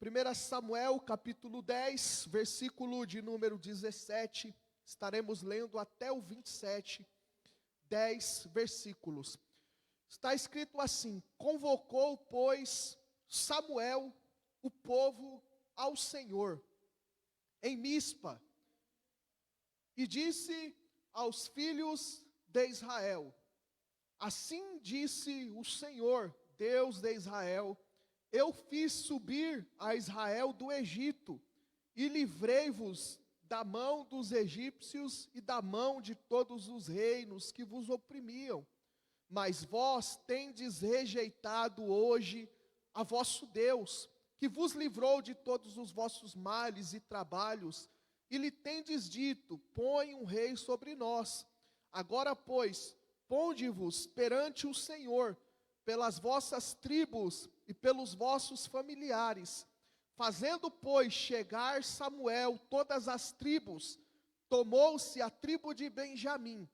1 Samuel, capítulo 10, versículo de número 17, estaremos lendo até o 27, 10 versículos. Está escrito assim: convocou, pois, Samuel o povo ao Senhor em Mispa, e disse aos filhos de Israel: assim disse o Senhor, Deus de Israel: eu fiz subir a Israel do Egito, e livrei-vos da mão dos egípcios e da mão de todos os reinos que vos oprimiam. Mas vós tendes rejeitado hoje a vosso Deus, que vos livrou de todos os vossos males e trabalhos, e lhe tendes dito: põe um rei sobre nós. Agora, pois, ponde-vos perante o Senhor, pelas vossas tribos e pelos vossos familiares. Fazendo, pois, chegar Samuel todas as tribos, tomou-se a tribo de Benjamim,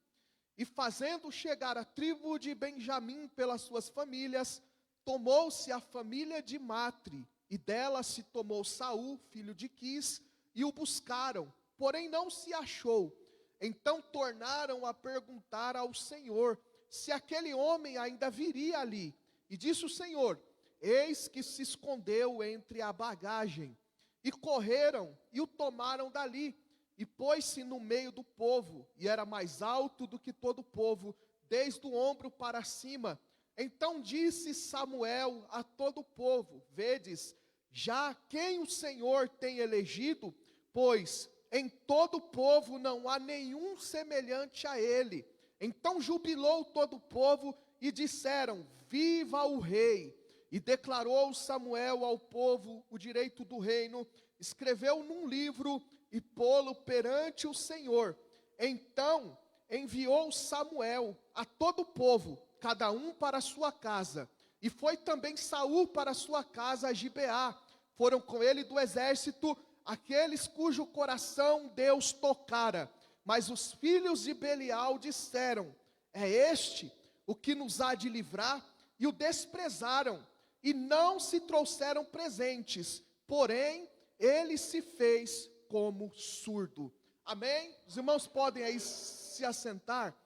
e fazendo chegar a tribo de Benjamim pelas suas famílias, tomou-se a família de Matre, e dela se tomou Saul, filho de Quis, e o buscaram, porém não se achou. Então tornaram a perguntar ao Senhor se aquele homem ainda viria ali. E disse o Senhor: eis que se escondeu entre a bagagem. E correram e o tomaram dali, e pôs-se no meio do povo, e era mais alto do que todo o povo, desde o ombro para cima. Então disse Samuel a todo o povo: vedes, já quem o Senhor tem elegido, pois em todo o povo não há nenhum semelhante a ele. Então jubilou todo o povo, e disseram: viva o rei! E declarou Samuel ao povo o direito do reino, escreveu num livro e pô-lo perante o Senhor. Então enviou Samuel a todo o povo, cada um para a sua casa. E foi também Saul para a sua casa a Gibeá. Foram com ele do exército aqueles cujo coração Deus tocara. Mas os filhos de Belial disseram: é este o que nos há de livrar? E o desprezaram, e não se trouxeram presentes, porém ele se fez como surdo. Amém? Os irmãos podem aí se assentar.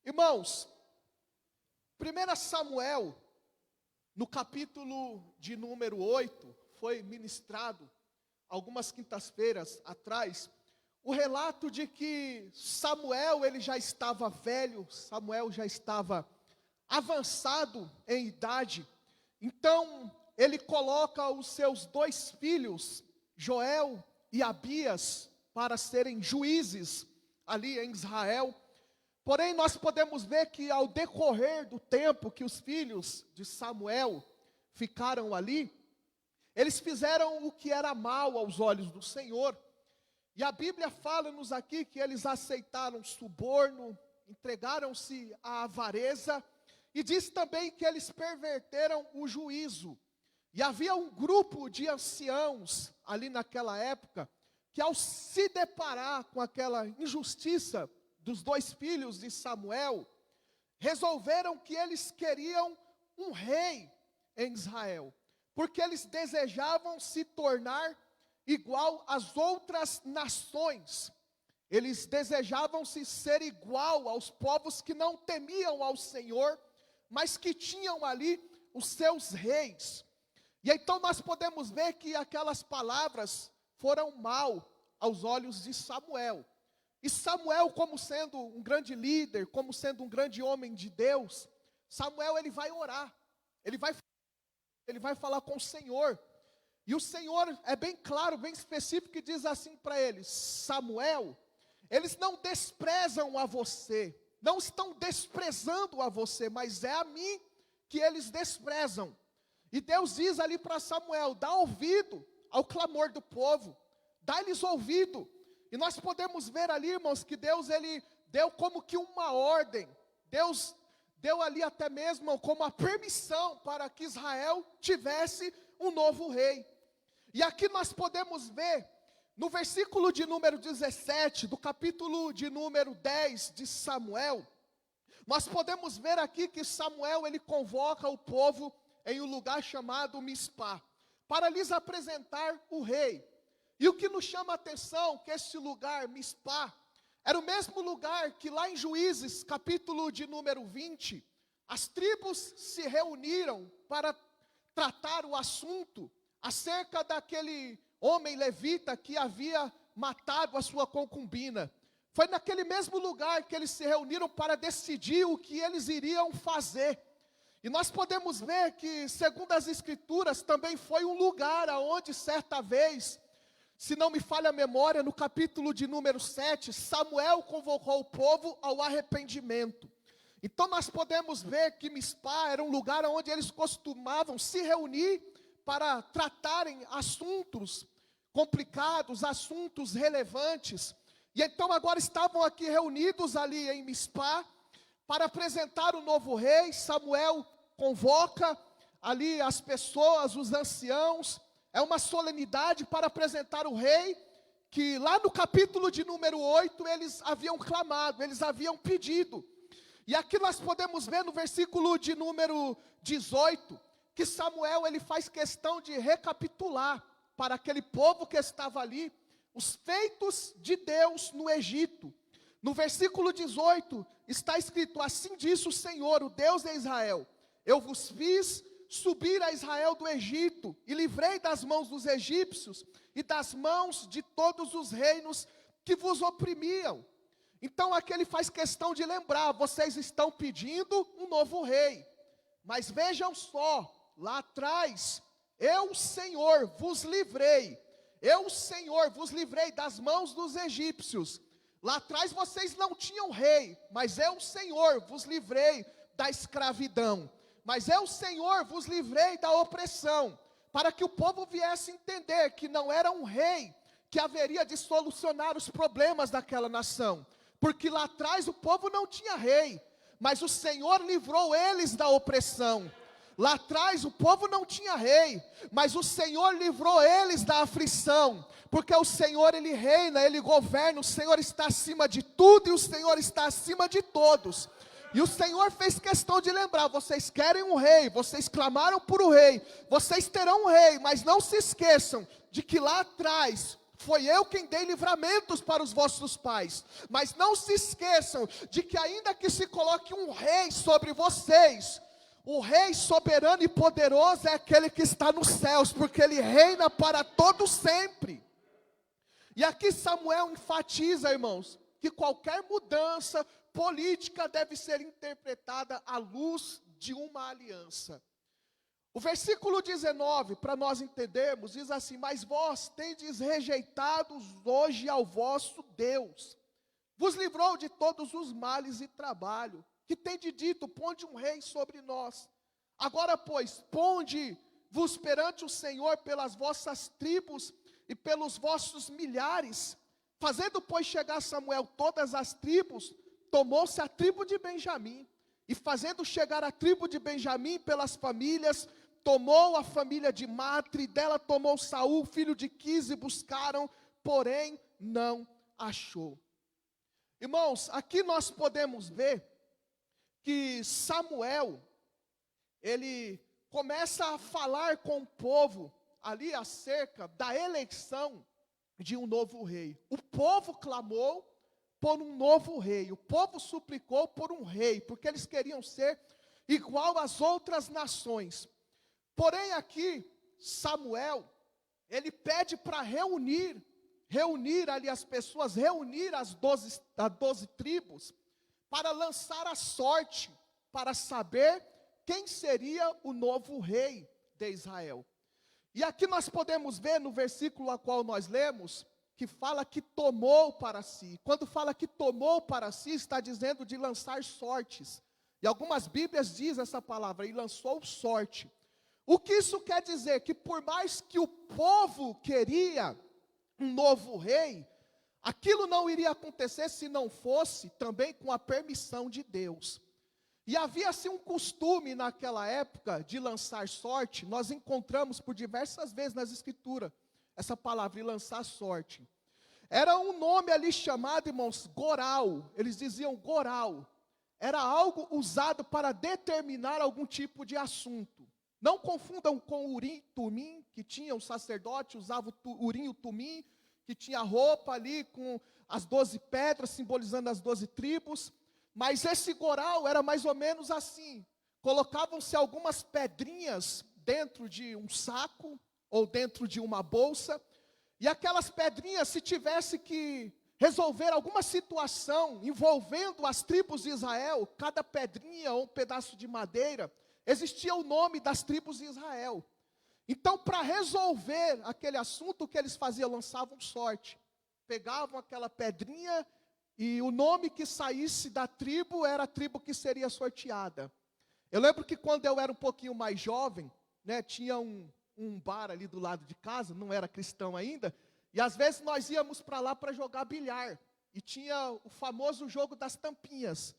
Irmãos, 1 Samuel, no capítulo de número 8, foi ministrado algumas quintas-feiras atrás, o relato de que Samuel, ele já estava velho, Samuel já estava avançado em idade. Então ele coloca os seus dois filhos, Joel e Abias, para serem juízes ali em Israel. Porém nós podemos ver que ao decorrer do tempo que os filhos de Samuel ficaram ali, eles fizeram o que era mal aos olhos do Senhor. E a Bíblia fala-nos aqui que eles aceitaram suborno, entregaram-se à avareza, e diz também que eles perverteram o juízo. E havia um grupo de anciãos ali naquela época, que ao se deparar com aquela injustiça dos dois filhos de Samuel, resolveram que eles queriam um rei em Israel, porque eles desejavam se tornar igual às outras nações. Eles desejavam se ser igual aos povos que não temiam ao Senhor, mas que tinham ali os seus reis. E então nós podemos ver que aquelas palavras foram mal aos olhos de Samuel. E Samuel, como sendo um grande líder, como sendo um grande homem de Deus, Samuel, ele vai orar, ele vai falar com o Senhor. E o Senhor é bem claro, bem específico, e diz assim para ele: Samuel, eles não desprezam a você, não estão desprezando a você, mas é a mim que eles desprezam. E Deus diz ali para Samuel: dá ouvido ao clamor do povo, dá-lhes ouvido. E nós podemos ver ali, irmãos, que Deus, ele deu como que uma ordem. Deus deu ali até mesmo como a permissão para que Israel tivesse um novo rei. E aqui nós podemos ver, no versículo de número 17, do capítulo de número 10 de Samuel, nós podemos ver aqui que Samuel, ele convoca o povo em um lugar chamado Mispá, para lhes apresentar o rei. E o que nos chama a atenção, que este lugar, Mispá, era o mesmo lugar que lá em Juízes, capítulo de número 20, as tribos se reuniram para tratar o assunto acerca daquele homem levita que havia matado a sua concubina. Foi naquele mesmo lugar que eles se reuniram para decidir o que eles iriam fazer. E nós podemos ver que, segundo as Escrituras, também foi um lugar aonde certa vez, se não me falha a memória, no capítulo de número 7, Samuel convocou o povo ao arrependimento. Então nós podemos ver que Mispá era um lugar onde eles costumavam se reunir para tratarem assuntos complicados, assuntos relevantes. E então agora estavam aqui reunidos ali em Mispá para apresentar o novo rei. Samuel convoca ali as pessoas, os anciãos. É uma solenidade para apresentar o rei, que lá no capítulo de número 8 eles haviam clamado, eles haviam pedido. E aqui nós podemos ver no versículo de número 18, que Samuel ele faz questão de recapitular para aquele povo que estava ali, os feitos de Deus no Egito. No versículo 18 está escrito: assim diz o Senhor, o Deus de Israel: eu vos fiz subir a Israel do Egito, e livrei das mãos dos egípcios, e das mãos de todos os reinos que vos oprimiam. Então aqui ele faz questão de lembrar: vocês estão pedindo um novo rei, mas vejam só, lá atrás, eu, Senhor, vos livrei. Eu, Senhor, vos livrei das mãos dos egípcios. Lá atrás vocês não tinham rei, mas eu, Senhor, vos livrei da escravidão. Mas eu, Senhor, vos livrei da opressão, para que o povo viesse entender que não era um rei que haveria de solucionar os problemas daquela nação. Porque lá atrás o povo não tinha rei, mas o Senhor livrou eles da opressão. Lá atrás o povo não tinha rei, mas o Senhor livrou eles da aflição. Porque o Senhor ele reina, ele governa, o Senhor está acima de tudo e o Senhor está acima de todos. E o Senhor fez questão de lembrar: vocês querem um rei, vocês clamaram por um rei, vocês terão um rei, mas não se esqueçam de que lá atrás foi eu quem dei livramentos para os vossos pais. Mas não se esqueçam de que ainda que se coloque um rei sobre vocês, o rei soberano e poderoso é aquele que está nos céus, porque ele reina para todo sempre. E aqui Samuel enfatiza, irmãos, que qualquer mudança política deve ser interpretada à luz de uma aliança. O versículo 19, para nós entendermos, diz assim: mas vós tendes rejeitado hoje ao vosso Deus, vos livrou de todos os males e trabalho, que tende dito: ponde um rei sobre nós. Agora, pois, ponde-vos perante o Senhor pelas vossas tribos e pelos vossos milhares. Fazendo, pois, chegar Samuel todas as tribos, tomou-se a tribo de Benjamim, e fazendo chegar a tribo de Benjamim pelas famílias, tomou a família de Matre, dela tomou Saul, filho de Quis, e buscaram, porém não achou. Irmãos, aqui nós podemos ver que Samuel, ele começa a falar com o povo ali acerca da eleição de um novo rei. O povo clamou por um novo rei, o povo suplicou por um rei, porque eles queriam ser igual às outras nações. Porém aqui, Samuel, ele pede para reunir ali as pessoas, reunir as 12 tribos, para lançar a sorte, para saber quem seria o novo rei de Israel. E aqui nós podemos ver no versículo a qual nós lemos, que fala que tomou para si. Quando fala que tomou para si, está dizendo de lançar sortes. E algumas Bíblias dizem essa palavra: e lançou sorte. O que isso quer dizer? Que por mais que o povo queria um novo rei, aquilo não iria acontecer se não fosse também com a permissão de Deus. E havia assim um costume naquela época de lançar sorte. Nós encontramos por diversas vezes nas Escrituras essa palavra, de lançar sorte. Era um nome ali chamado, irmãos, goral. Eles diziam goral. Era algo usado para determinar algum tipo de assunto. Não confundam com o Urim e Tumim, que tinha o sacerdote, usava o Urim e o Tumim, que tinha a roupa ali com as 12 pedras, simbolizando as 12 tribos. Mas esse goral era mais ou menos assim. Colocavam-se algumas pedrinhas dentro de um saco, ou dentro de uma bolsa. E aquelas pedrinhas, se tivesse que resolver alguma situação envolvendo as tribos de Israel, cada pedrinha ou um pedaço de madeira, existia o nome das tribos de Israel. Então, para resolver aquele assunto, o que eles faziam? Lançavam sorte. Pegavam aquela pedrinha e o nome que saísse da tribo era a tribo que seria sorteada. Eu lembro que quando eu era um pouquinho mais jovem, né, tinha um bar ali do lado de casa, não era cristão ainda, e às vezes nós íamos para lá para jogar bilhar. E tinha o famoso jogo das tampinhas,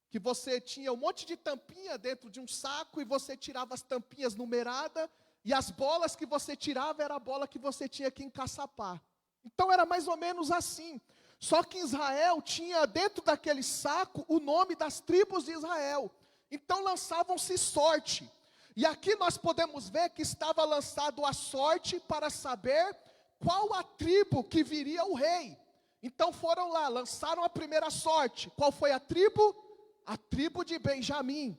que você tinha um monte de tampinha dentro de um saco e você tirava as tampinhas numeradas, e as bolas que você tirava era a bola que você tinha que encaçapar. Então era mais ou menos assim. Só que Israel tinha dentro daquele saco o nome das tribos de Israel. Então lançavam-se sorte. E aqui nós podemos ver que estava lançado a sorte para saber qual a tribo que viria o rei. Então foram lá, lançaram a primeira sorte. Qual foi a tribo? A tribo de Benjamim.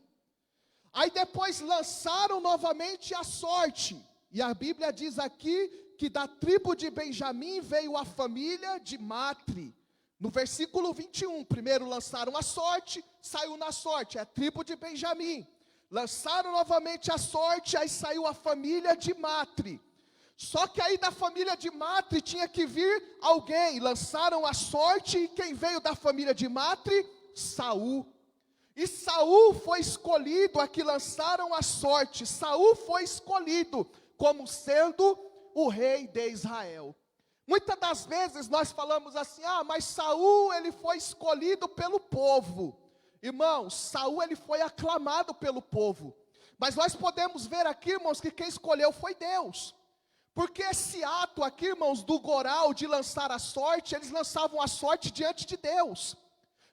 Aí depois lançaram novamente a sorte. E a Bíblia diz aqui que da tribo de Benjamim veio a família de Matri. No versículo 21, primeiro lançaram a sorte, saiu na sorte, é a tribo de Benjamim. Lançaram novamente a sorte, aí saiu a família de Matri. Só que aí da família de Matri tinha que vir alguém. Lançaram a sorte e quem veio da família de Matri? Saul. E Saul foi escolhido, aqui lançaram a sorte. Saul foi escolhido como sendo o rei de Israel. Muitas das vezes nós falamos assim: mas Saul ele foi escolhido pelo povo. Irmãos, Saul ele foi aclamado pelo povo. Mas nós podemos ver aqui, irmãos, que quem escolheu foi Deus. Porque esse ato aqui, irmãos, do goral, de lançar a sorte, eles lançavam a sorte diante de Deus.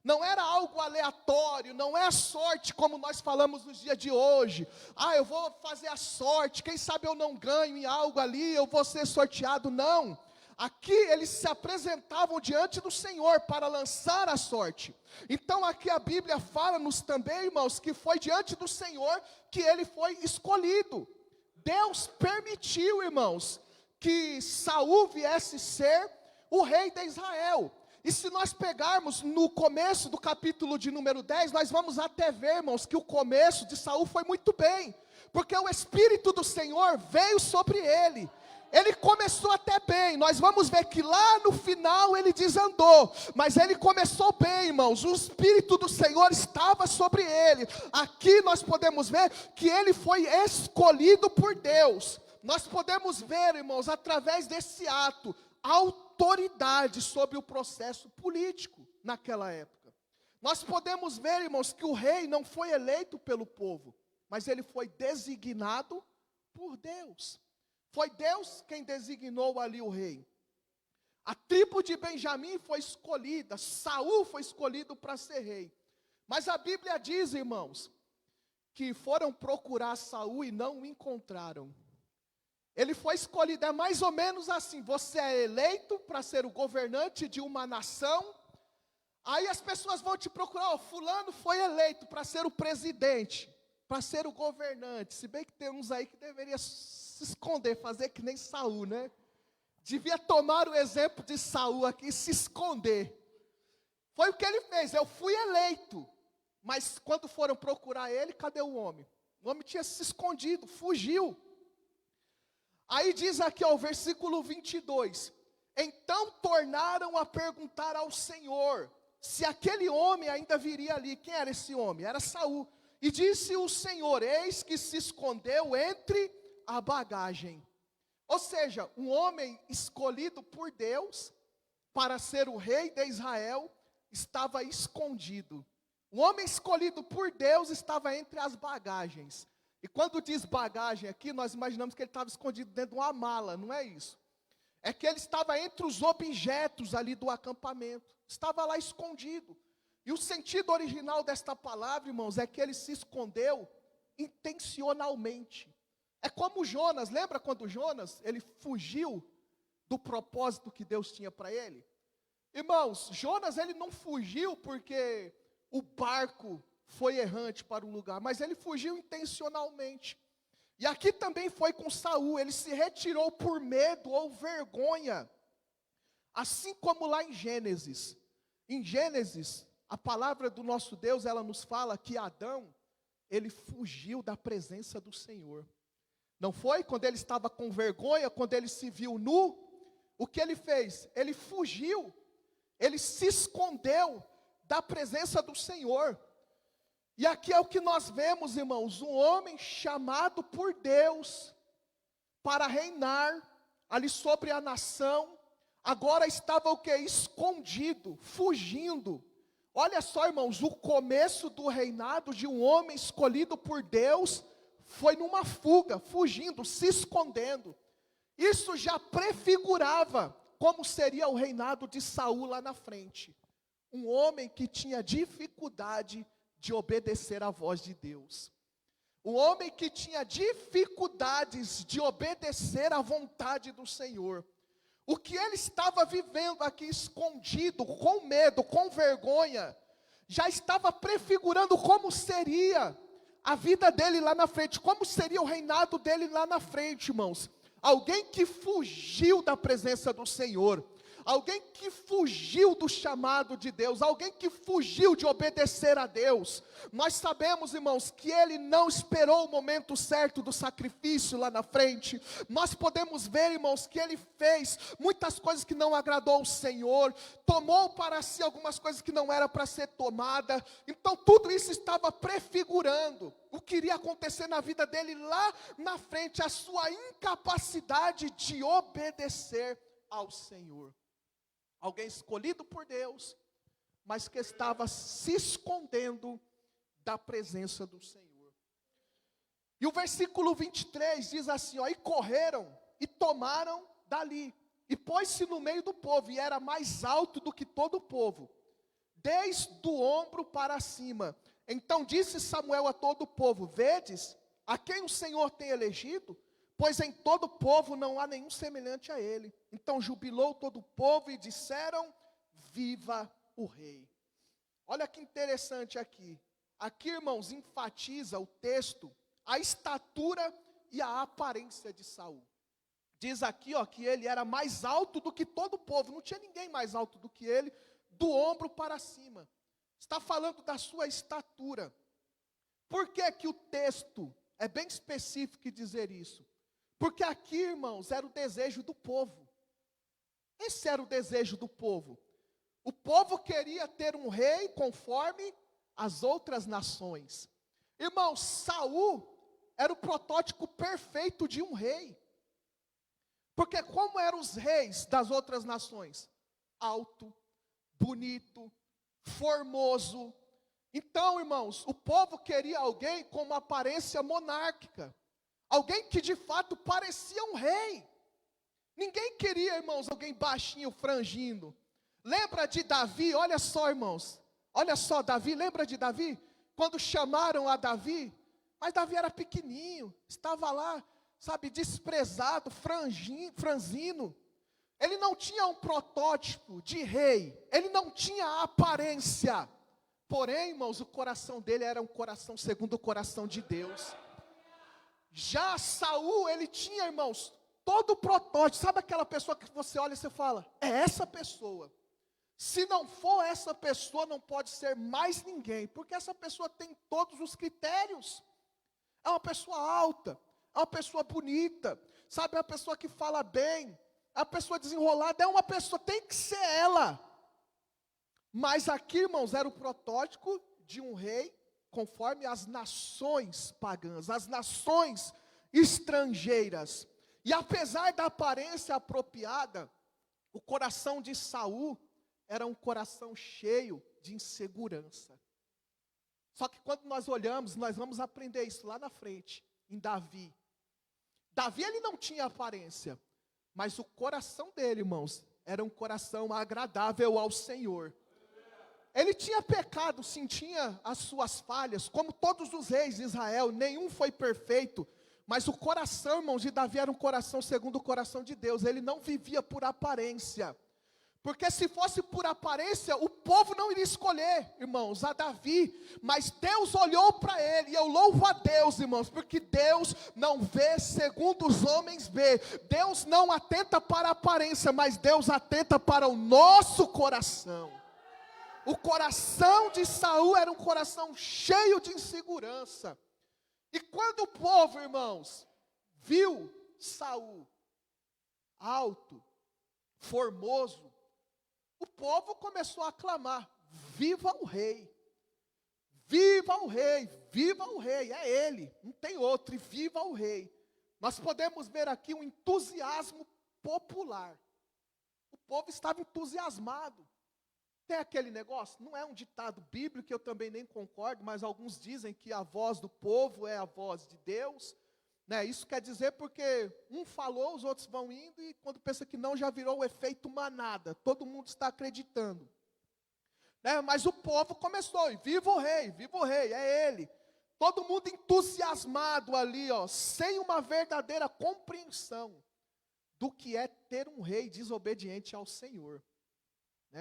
Não era algo aleatório, não é a sorte como nós falamos nos dias de hoje. Eu vou fazer a sorte, quem sabe eu não ganho em algo ali, eu vou ser sorteado. Não. Aqui eles se apresentavam diante do Senhor para lançar a sorte. Então aqui a Bíblia fala-nos também, irmãos, que foi diante do Senhor que ele foi escolhido. Deus permitiu, irmãos, que Saul viesse ser o rei de Israel. E se nós pegarmos no começo do capítulo de número 10, nós vamos até ver, irmãos, que o começo de Saul foi muito bem. Porque o Espírito do Senhor veio sobre ele. Ele começou até bem, nós vamos ver que lá no final ele desandou, mas ele começou bem, irmãos, o Espírito do Senhor estava sobre ele. Aqui nós podemos ver que ele foi escolhido por Deus. Nós podemos ver, irmãos, através desse ato, autoridade sobre o processo político naquela época. Nós podemos ver, irmãos, que o rei não foi eleito pelo povo, mas ele foi designado por Deus. Foi Deus quem designou ali o rei. A tribo de Benjamim foi escolhida, Saul foi escolhido para ser rei. Mas a Bíblia diz, irmãos, que foram procurar Saul e não o encontraram. Ele foi escolhido, é mais ou menos assim: você é eleito para ser o governante de uma nação, aí as pessoas vão te procurar, fulano foi eleito para ser o presidente, para ser o governante. Se bem que tem uns aí que deveria se esconder, fazer que nem Saul, né? Devia tomar o exemplo de Saul aqui e se esconder. Foi o que ele fez, eu fui eleito. Mas quando foram procurar ele, cadê o homem? O homem tinha se escondido, fugiu. Aí diz aqui, o versículo 22. Então tornaram a perguntar ao Senhor se aquele homem ainda viria ali. Quem era esse homem? Era Saul. E disse o Senhor: eis que se escondeu entre a bagagem. Ou seja, um homem escolhido por Deus para ser o rei de Israel estava escondido. Um homem escolhido por Deus estava entre as bagagens. E quando diz bagagem aqui, nós imaginamos que ele estava escondido dentro de uma mala, não é isso. É que ele estava entre os objetos ali do acampamento. Estava lá escondido. E o sentido original desta palavra, irmãos, é que ele se escondeu intencionalmente. É como Jonas, lembra quando Jonas, ele fugiu do propósito que Deus tinha para ele? Irmãos, Jonas, ele não fugiu porque o barco foi errante para o lugar, mas ele fugiu intencionalmente. E aqui também foi com Saul, ele se retirou por medo ou vergonha. Assim como lá em Gênesis, a palavra do nosso Deus, ela nos fala que Adão, ele fugiu da presença do Senhor. Não foi? Quando ele estava com vergonha, quando ele se viu nu, o que ele fez? Ele fugiu, ele se escondeu da presença do Senhor. E aqui é o que nós vemos, irmãos, um homem chamado por Deus para reinar ali sobre a nação, agora estava o que? Escondido, fugindo. Olha só, irmãos, o começo do reinado de um homem escolhido por Deus foi numa fuga, fugindo, se escondendo. Isso já prefigurava como seria o reinado de Saul lá na frente. Um homem que tinha dificuldade de obedecer à voz de Deus. Um homem que tinha dificuldades de obedecer à vontade do Senhor. O que ele estava vivendo aqui escondido, com medo, com vergonha, já estava prefigurando como seria a vida dele lá na frente, como seria o reinado dele lá na frente, irmãos. Alguém que fugiu da presença do Senhor, alguém que fugiu do chamado de Deus, alguém que fugiu de obedecer a Deus. Nós sabemos, irmãos, que ele não esperou o momento certo do sacrifício lá na frente. Nós podemos ver, irmãos, que ele fez muitas coisas que não agradou ao Senhor, tomou para si algumas coisas que não era para ser tomada. Então tudo isso estava prefigurando o que iria acontecer na vida dele lá na frente, a sua incapacidade de obedecer ao Senhor. Alguém escolhido por Deus, mas que estava se escondendo da presença do Senhor. E o versículo 23 diz assim, ó, e correram e tomaram dali, e pôs-se no meio do povo, e era mais alto do que todo o povo, desde o ombro para cima. Então disse Samuel a todo o povo, vedes a quem o Senhor tem elegido? Pois em todo o povo não há nenhum semelhante a ele. Então jubilou todo o povo e disseram, viva o rei. Olha que interessante aqui. Aqui, irmãos, enfatiza o texto, a estatura e a aparência de Saul. Diz aqui, ó, que ele era mais alto do que todo o povo. Não tinha ninguém mais alto do que ele, do ombro para cima. Está falando da sua estatura. Por que que o texto é bem específico em dizer isso? Porque aqui, irmãos, era o desejo do povo. Esse era o desejo do povo. O povo queria ter um rei conforme as outras nações. Irmãos, Saul era o protótipo perfeito de um rei. Porque como eram os reis das outras nações? Alto, bonito, formoso. Então, irmãos, o povo queria alguém com uma aparência monárquica. Alguém que de fato parecia um rei. Ninguém queria, irmãos, alguém baixinho, frangindo. Lembra de Davi? Olha só, irmãos. Olha só, Davi, lembra de Davi? Quando chamaram a Davi, mas Davi era pequenininho, estava lá, sabe, desprezado, franzino. Ele não tinha um protótipo de rei, ele não tinha a aparência. Porém, irmãos, o coração dele era um coração segundo o coração de Deus. Já Saul, ele tinha, irmãos, todo o protótipo. Sabe aquela pessoa que você olha e você fala, é essa pessoa. Se não for essa pessoa, não pode ser mais ninguém, porque essa pessoa tem todos os critérios. É uma pessoa alta, é uma pessoa bonita, sabe, é uma pessoa que fala bem, é uma pessoa desenrolada, é uma pessoa, tem que ser ela. Mas aqui, irmãos, era o protótipo de um rei, conforme as nações pagãs, as nações estrangeiras. E apesar da aparência apropriada, o coração de Saul era um coração cheio de insegurança. Só que quando nós olhamos, nós vamos aprender isso lá na frente, em Davi. Davi, ele não tinha aparência, mas o coração dele, irmãos, era um coração agradável ao Senhor. Ele tinha pecado, sim, tinha as suas falhas, como todos os reis de Israel, nenhum foi perfeito, Mas o coração, irmãos, de Davi era um coração segundo o coração de Deus. Ele não vivia por aparência. Porque se fosse por aparência, o povo não iria escolher, irmãos, a Davi. Mas Deus olhou para ele, e eu louvo a Deus, irmãos, porque Deus não vê segundo os homens vê. Deus não atenta para a aparência, mas Deus atenta para o nosso coração. O coração de Saul era um coração cheio de insegurança. E quando o povo, irmãos, viu Saul alto, formoso, o povo começou a clamar: viva o rei, viva o rei, viva o rei, é ele, não tem outro, e viva o rei. Nós podemos ver aqui um entusiasmo popular. O povo estava entusiasmado. Tem aquele negócio, não é um ditado bíblico, que eu também nem concordo, mas alguns dizem que a voz do povo é a voz de Deus, né? Isso quer dizer porque um falou, os outros vão indo, e quando pensa que não, já virou o efeito manada, todo mundo está acreditando, né? Mas o povo começou, e viva o rei, é ele, todo mundo entusiasmado ali, ó, sem uma verdadeira compreensão do que é ter um rei desobediente ao Senhor.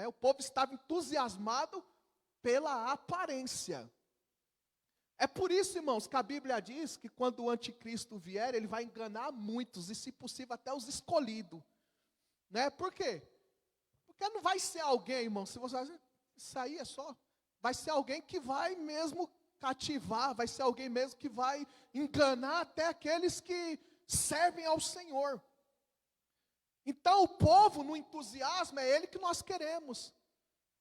O povo estava entusiasmado pela aparência. É por isso, irmãos, que a Bíblia diz que quando o anticristo vier, ele vai enganar muitos, e se possível até os escolhidos. Por quê? Porque não vai ser alguém, irmão, se você isso aí é só, vai ser alguém que vai mesmo cativar, vai ser alguém mesmo que vai enganar até aqueles que servem ao Senhor. Então o povo no entusiasmo é ele que nós queremos.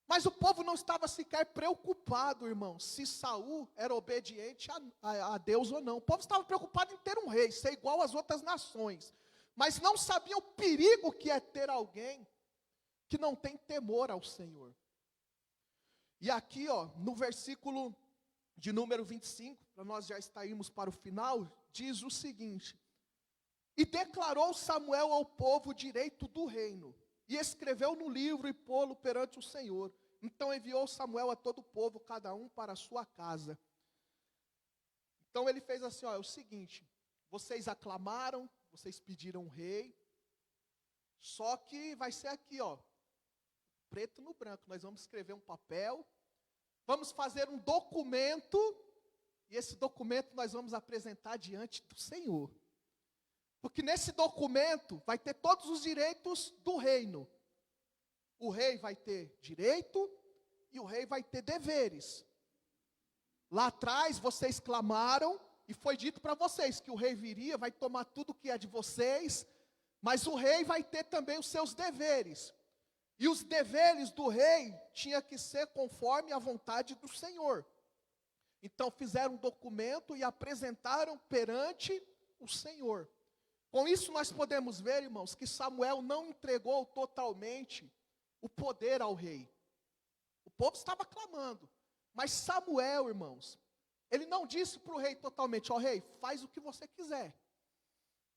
Mas o povo não estava sequer preocupado, irmão, se Saul era obediente a Deus ou não. O povo estava preocupado em ter um rei, ser igual às outras nações. Mas não sabia o perigo que é ter alguém que não tem temor ao Senhor. E aqui, ó, no versículo de número 25, para nós já estarmos para o final, diz o seguinte: e declarou Samuel ao povo o direito do reino, e escreveu no livro e pô-lo perante o Senhor. Então enviou Samuel a todo o povo, cada um para a sua casa. Então ele fez assim, ó, é o seguinte: vocês aclamaram, vocês pediram um rei, só que vai ser aqui, ó, preto no branco. Nós vamos escrever um papel, vamos fazer um documento, e esse documento nós vamos apresentar diante do Senhor. Porque nesse documento vai ter todos os direitos do reino. O rei vai ter direito e o rei vai ter deveres. Lá atrás vocês clamaram e foi dito para vocês que o rei viria, vai tomar tudo que é de vocês, mas o rei vai ter também os seus deveres. E os deveres do rei tinha que ser conforme a vontade do Senhor. Então fizeram um documento e apresentaram perante o Senhor. Com isso nós podemos ver, irmãos, que Samuel não entregou totalmente o poder ao rei. O povo estava clamando, mas Samuel, irmãos, ele não disse para o rei totalmente: ó rei, faz o que você quiser.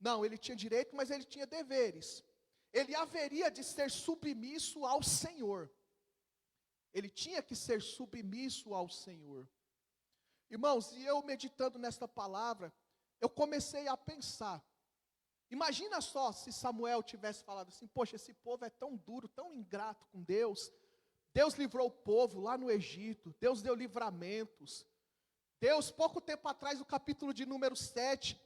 Não, ele tinha direito, mas ele tinha deveres. Ele haveria de ser submisso ao Senhor. Ele tinha que ser submisso ao Senhor. Irmãos, e eu meditando nesta palavra, eu comecei a pensar. Imagina só se Samuel tivesse falado assim: poxa, esse povo é tão duro, tão ingrato com Deus. Deus livrou o povo lá no Egito, Deus deu livramentos. Deus, pouco tempo atrás, no capítulo de número 7,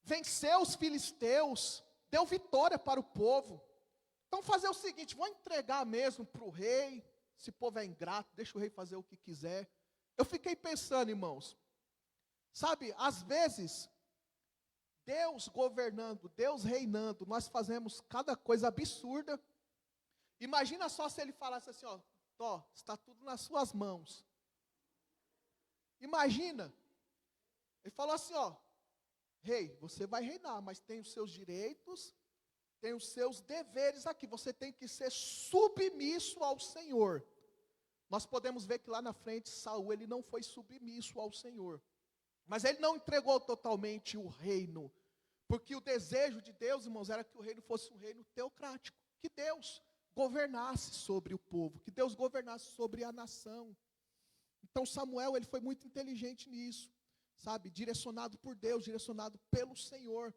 venceu os filisteus, deu vitória para o povo. Então fazer o seguinte, vou entregar mesmo para o rei, esse povo é ingrato, deixa o rei fazer o que quiser. Eu fiquei pensando, irmãos, sabe, às vezes Deus governando, Deus reinando, nós fazemos cada coisa absurda. Imagina só se ele falasse assim, ó, está tudo nas suas mãos. Imagina, ele falou assim, ó, rei, você vai reinar, mas tem os seus direitos, tem os seus deveres aqui, você tem que ser submisso ao Senhor. Nós podemos ver que lá na frente, Saul, ele não foi submisso ao Senhor. Mas ele não entregou totalmente o reino, porque o desejo de Deus, irmãos, era que o reino fosse um reino teocrático, que Deus governasse sobre o povo, que Deus governasse sobre a nação. Então Samuel, ele foi muito inteligente nisso. sabe, direcionado por Deus, direcionado pelo Senhor.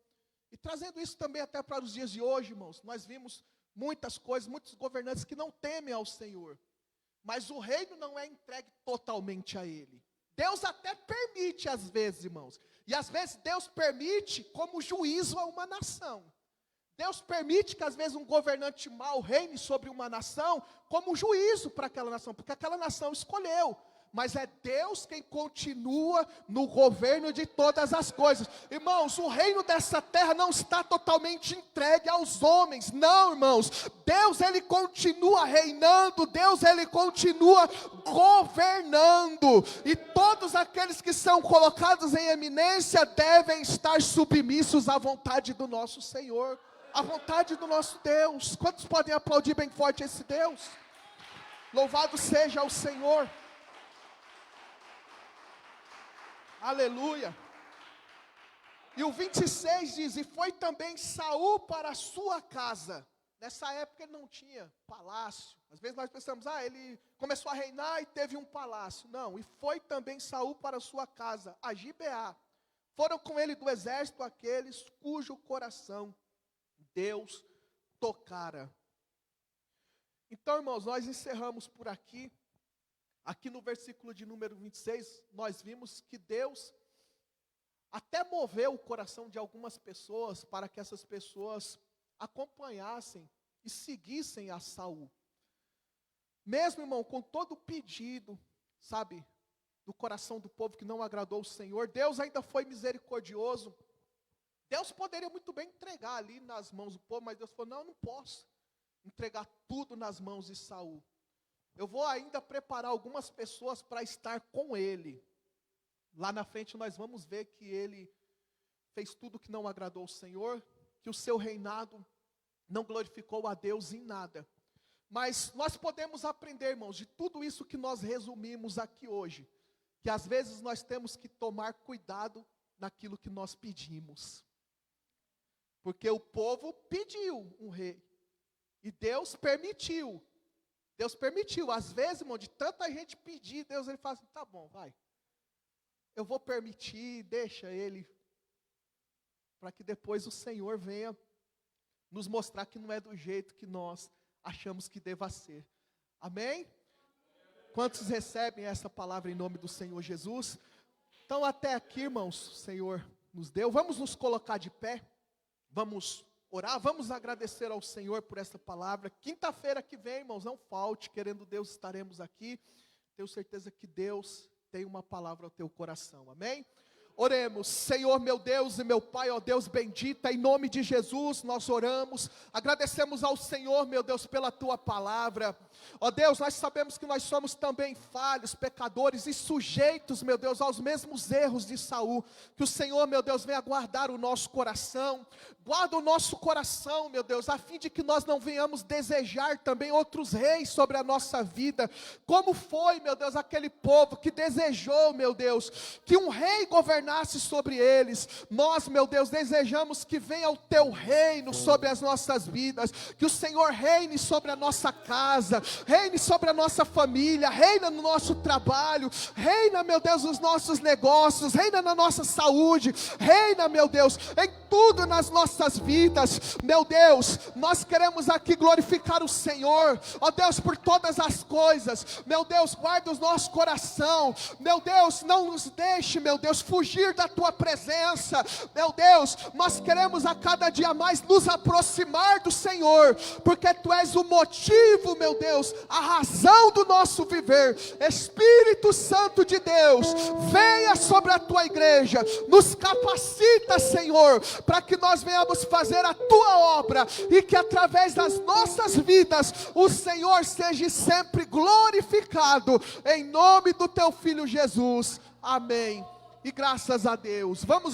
E trazendo isso também até para os dias de hoje, irmãos, nós vimos muitas coisas, muitos governantes que não temem ao Senhor, mas o reino não é entregue totalmente a Ele. Deus até permite às vezes, irmãos, e às vezes Deus permite como juízo a uma nação. Deus permite que às vezes um governante mau reine sobre uma nação como juízo para aquela nação, porque aquela nação escolheu. Mas é Deus quem continua no governo de todas as coisas. Irmãos, o reino dessa terra não está totalmente entregue aos homens. Não, irmãos. Deus, Ele continua reinando. Deus, Ele continua governando. E todos aqueles que são colocados em eminência devem estar submissos à vontade do nosso Senhor, à vontade do nosso Deus. Quantos podem aplaudir bem forte esse Deus? Louvado seja o Senhor. Aleluia. E o 26 diz: e foi também Saul para a sua casa. Nessa época ele não tinha palácio. Às vezes nós pensamos, ele começou a reinar e teve um palácio. Não, e foi também Saul para a sua casa, a Gibeá. Foram com ele do exército aqueles cujo coração Deus tocara. Então, irmãos, nós encerramos por aqui. Aqui no versículo de número 26, nós vimos que Deus até moveu o coração de algumas pessoas para que essas pessoas acompanhassem e seguissem a Saul. Mesmo, irmão, com todo o pedido, sabe, do coração do povo que não agradou o Senhor, Deus ainda foi misericordioso. Deus poderia muito bem entregar ali nas mãos do povo, mas Deus falou, não, eu não posso entregar tudo nas mãos de Saul. Eu vou ainda preparar algumas pessoas para estar com ele. Lá na frente nós vamos ver que ele fez tudo que não agradou ao Senhor, que o seu reinado não glorificou a Deus em nada. Mas nós podemos aprender, irmãos, de tudo isso que nós resumimos aqui hoje, que às vezes nós temos que tomar cuidado naquilo que nós pedimos. Porque o povo pediu um rei, e Deus permitiu. Deus permitiu, às vezes, irmão, de tanta gente pedir, Deus ele fala assim, tá bom, vai. Eu vou permitir, deixa ele, para que depois o Senhor venha nos mostrar que não é do jeito que nós achamos que deva ser. Amém? Quantos recebem essa palavra em nome do Senhor Jesus? Então até aqui, irmãos, o Senhor nos deu. Vamos nos colocar de pé, vamos orar, vamos agradecer ao Senhor por essa palavra. Quinta-feira que vem, irmãos, não falte, querendo Deus, estaremos aqui. Tenho certeza que Deus tem uma palavra ao teu coração, amém? Oremos. Senhor meu Deus e meu Pai, ó Deus bendito, em nome de Jesus nós oramos, agradecemos ao Senhor, meu Deus, pela tua palavra. Ó Deus, nós sabemos que nós somos também falhos, pecadores e sujeitos, meu Deus, aos mesmos erros de Saul. Que o Senhor, meu Deus, venha guardar o nosso coração, guarda o nosso coração, meu Deus, a fim de que nós não venhamos desejar também outros reis sobre a nossa vida, como foi, meu Deus, aquele povo que desejou, meu Deus, que um rei governasse sobre eles. Nós, meu Deus, desejamos que venha o teu reino sobre as nossas vidas, que o Senhor reine sobre a nossa casa, reine sobre a nossa família, reina no nosso trabalho, reina, meu Deus, nos nossos negócios, reina na nossa saúde, reina, meu Deus, em tudo nas nossas vidas. Meu Deus, nós queremos aqui glorificar o Senhor, ó Deus, por todas as coisas. Meu Deus, guarda o nosso coração, meu Deus, não nos deixe, meu Deus, fugir da tua presença. Meu Deus, nós queremos a cada dia mais nos aproximar do Senhor, porque tu és o motivo, meu Deus, a razão do nosso viver. Espírito Santo de Deus, venha sobre a tua igreja, nos capacita, Senhor, para que nós venhamos fazer a tua obra, e que através das nossas vidas, o Senhor seja sempre glorificado, em nome do teu Filho Jesus, amém, e graças a Deus. Vamos